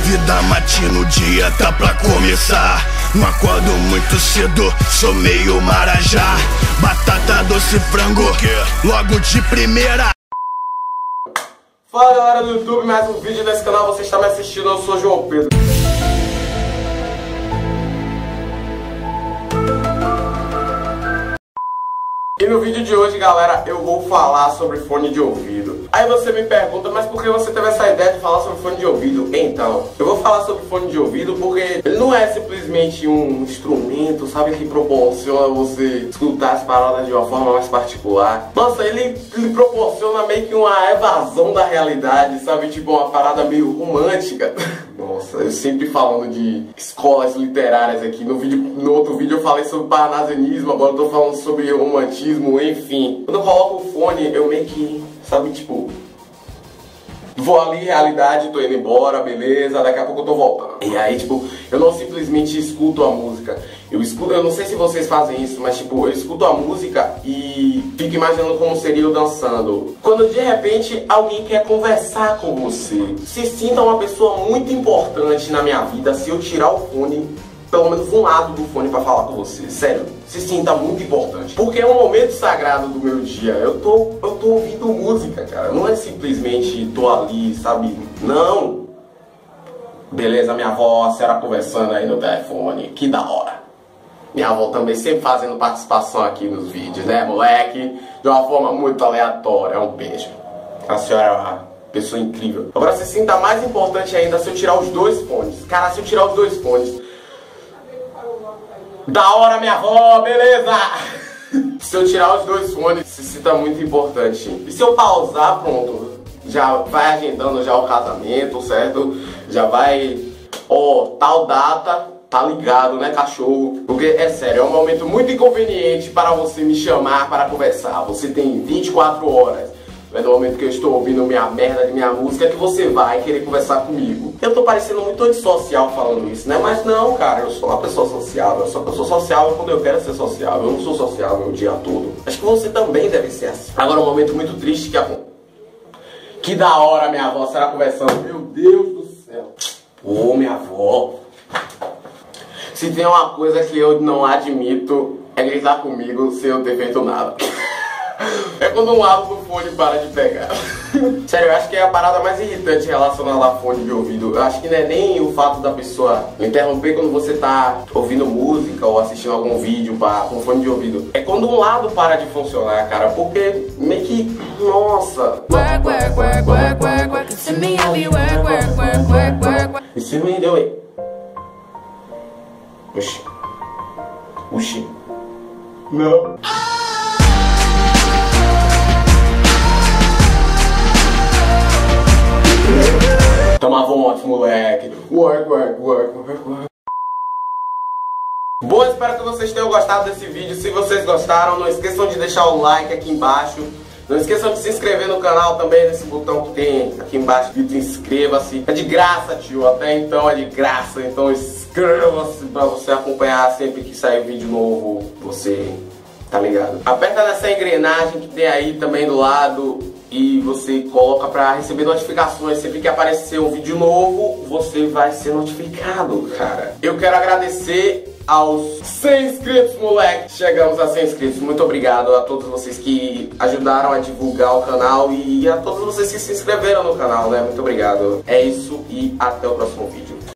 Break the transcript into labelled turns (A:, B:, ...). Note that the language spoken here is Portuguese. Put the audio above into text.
A: vida matina, o dia tá pra começar. Não acordo muito cedo, sou meio marajá. Batata, doce, frango, logo de primeira.
B: Fala galera do YouTube, mais um vídeo desse canal, você está me assistindo, eu sou João Pedro. E no vídeo de hoje, galera, eu vou falar sobre fone de ouvido. Aí você me pergunta, mas por que você teve essa ideia de falar sobre fone de ouvido? Então, eu vou falar sobre fone de ouvido porque ele não é simplesmente um instrumento, sabe, que proporciona você escutar as paradas de uma forma mais particular. Nossa, ele proporciona meio que uma evasão da realidade, sabe, tipo uma parada meio romântica. Nossa, eu sempre falando de escolas literárias aqui. No outro vídeo eu falei sobre parnasianismo, agora eu tô falando sobre romantismo, enfim. Quando eu coloco o fone, eu meio que, sabe, tipo, vou ali, realidade, tô indo embora, beleza, daqui a pouco eu tô voltando. E aí, tipo, eu não simplesmente escuto a música. Eu não sei se vocês fazem isso, mas tipo, eu escuto a música e fico imaginando como seria eu dançando. Quando de repente alguém quer conversar com você. Se sinta uma pessoa muito importante na minha vida se eu tirar o fone, pelo menos um lado do fone pra falar com você. Sério, se sinta muito importante. Porque é um momento sagrado do meu dia. Eu tô ouvindo música, cara. Não é simplesmente tô ali, sabe? Não. Beleza, minha avó, a senhora conversando aí no telefone. Que da hora. Minha avó também sempre fazendo participação aqui nos vídeos, né, moleque? De uma forma muito aleatória. Um beijo. A senhora é uma pessoa incrível. Agora se sinta mais importante ainda se eu tirar os dois fones. Cara, se eu tirar os dois fones. Da hora, minha avó, beleza? Se eu tirar os dois fones, se sinta muito importante. E se eu pausar, pronto, já vai agendando já o casamento, certo? Já vai, tal data, tá ligado, né, cachorro? Porque, é sério, é um momento muito inconveniente para você me chamar para conversar. Você tem 24 horas. É no momento que eu estou ouvindo minha merda de minha música que você vai querer conversar comigo. Eu tô parecendo muito antissocial falando isso, né? Mas não, cara, eu sou uma pessoa sociável. Só que eu sou sociável quando eu quero ser sociável. Eu não sou sociável o dia todo. Acho que você também deve ser assim. Agora, um momento muito triste que da hora minha avó será conversando. Meu Deus do céu. Ô, minha avó. Se tem uma coisa que eu não admito é gritar comigo sem eu ter feito nada. É quando um lado do fone para de pegar. Sério, eu acho que é a parada mais irritante relacionada a fone de ouvido. Eu acho que não é nem o fato da pessoa interromper quando você tá ouvindo música ou assistindo algum vídeo com fone de ouvido. É quando um lado para de funcionar, cara. Porque meio que... Nossa. Isso me deu aí. Oxi. Oxi. Não. Toma vontade, moleque. Work. Bom, espero que vocês tenham gostado desse vídeo. Se vocês gostaram, não esqueçam de deixar o like aqui embaixo. Não esqueçam de se inscrever no canal também, nesse botão que tem aqui embaixo, escrito inscreva-se. É de graça, tio. Até então é de graça. Então inscreva-se pra você acompanhar sempre que sair vídeo novo. Você tá ligado? Aperta nessa engrenagem que tem aí também do lado e você coloca pra receber notificações. Sempre que aparecer um vídeo novo, você vai ser notificado, cara. Eu quero agradecer aos 100 inscritos, moleque. Chegamos a 100 inscritos. Muito obrigado a todos vocês que ajudaram a divulgar o canal e a todos vocês que se inscreveram no canal, né? Muito obrigado. É isso e até o próximo vídeo.